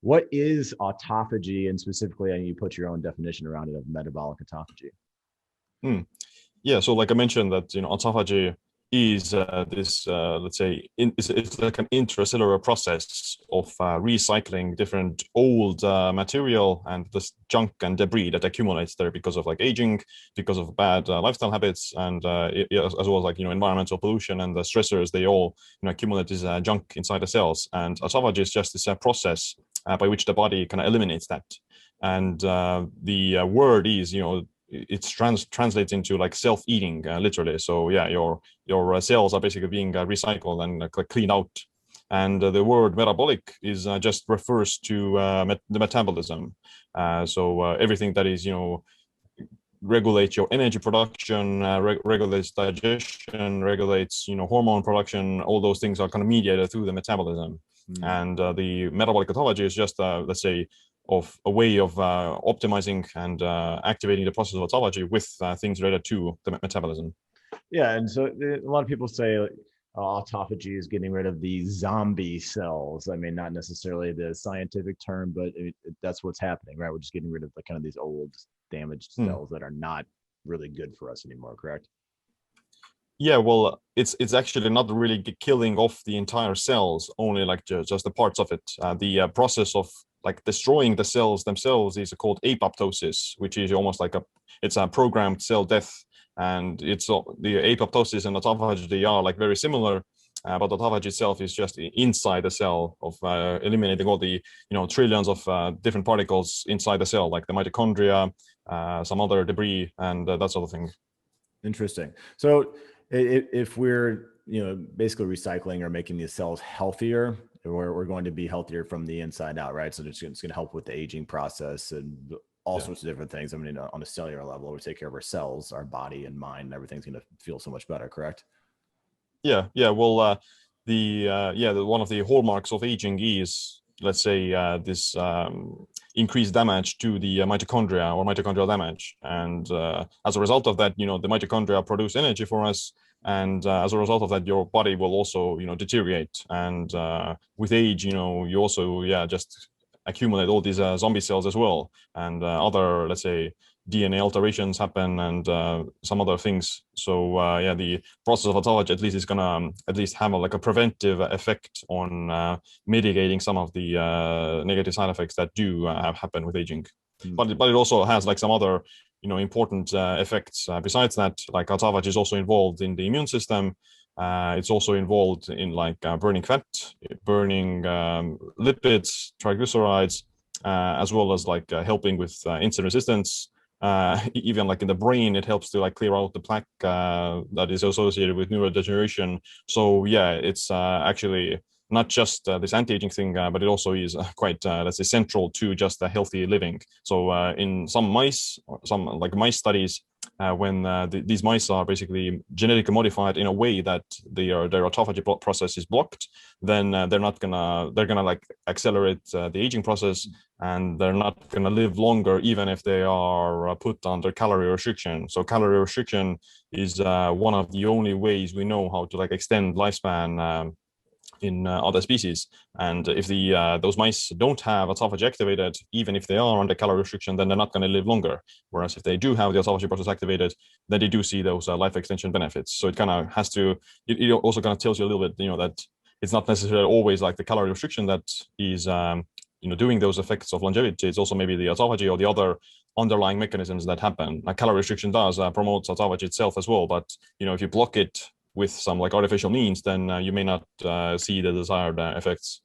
What is autophagy, and specifically, and you put your own definition around it of metabolic autophagy? Hmm. Yeah, so like I mentioned that, autophagy is this, let's say, it's like an intracellular process of recycling different old material and this junk and debris that accumulates there because of like aging, because of bad lifestyle habits, and as well as like, environmental pollution and the stressors. They all, accumulate this junk inside the cells. And autophagy is just this process by which the body kind of eliminates that. And the word is, it's translates into like self-eating, literally. So yeah, your cells are basically being recycled and cleaned out. And the word metabolic is just refers to the metabolism. So everything that is, regulates your energy production, regulates digestion, regulates, hormone production. All those things are kind of mediated through the metabolism. And the metabolic autophagy is just, let's say, of a way of optimizing and activating the process of autophagy with things related to the metabolism. Yeah, and so a lot of people say autophagy is getting rid of the zombie cells. I mean, not necessarily the scientific term, but that's what's happening, right? We're just getting rid of kind of these old damaged cells that are not really good for us anymore, correct? Yeah, well, it's actually not really killing off the entire cells, only like just the parts of it. The process of like destroying the cells themselves is called apoptosis, which is almost like it's a programmed cell death. And it's the apoptosis and autophagy, they are like very similar, but autophagy itself is just inside the cell of eliminating all the trillions of different particles inside the cell, like the mitochondria, some other debris, and that sort of thing. Interesting. So if we're basically recycling or making these cells healthier, we're going to be healthier from the inside out, right? So it's going to help with the aging process and all sorts of different things. I mean, on a cellular level, we take care of our cells, our body and mind, and everything's going to feel so much better, correct? Yeah, yeah. Well, one of the hallmarks of aging is, let's say, this increased damage to the mitochondria or mitochondrial damage, and as a result of that, the mitochondria produce energy for us, and as a result of that, your body will also, deteriorate, and with age, you also, just accumulate all these zombie cells as well, and other, let's say, DNA alterations happen, and some other things. So the process of autophagy at least is gonna at least have like a preventive effect on mitigating some of the negative side effects that do happen with aging. But it also has like some other important effects besides that. Like autophagy is also involved in the immune system. It's also involved in like burning fat, burning lipids, triglycerides, as well as like helping with insulin resistance. Even like in the brain, it helps to like clear out the plaque that is associated with neurodegeneration. So yeah, it's actually not just this anti-aging thing, but it also is quite, let's say, central to just a healthy living. So in some mice, some like mice studies, when these mice are basically genetically modified in a way that their autophagy process is blocked, then they're gonna like accelerate the aging process, and they're not gonna live longer even if they are put under calorie restriction. So calorie restriction is one of the only ways we know how to like extend lifespan in other species. And if those mice don't have autophagy activated, even if they are under calorie restriction, then they're not going to live longer. Whereas if they do have the autophagy process activated, then they do see those life extension benefits. So it kind of has to, it also kind of tells you a little bit, that it's not necessarily always like the calorie restriction that is, doing those effects of longevity. It's also maybe the autophagy or the other underlying mechanisms that happen. Like calorie restriction does promote autophagy itself as well, but if you block it with some like artificial means, then you may not see the desired effects.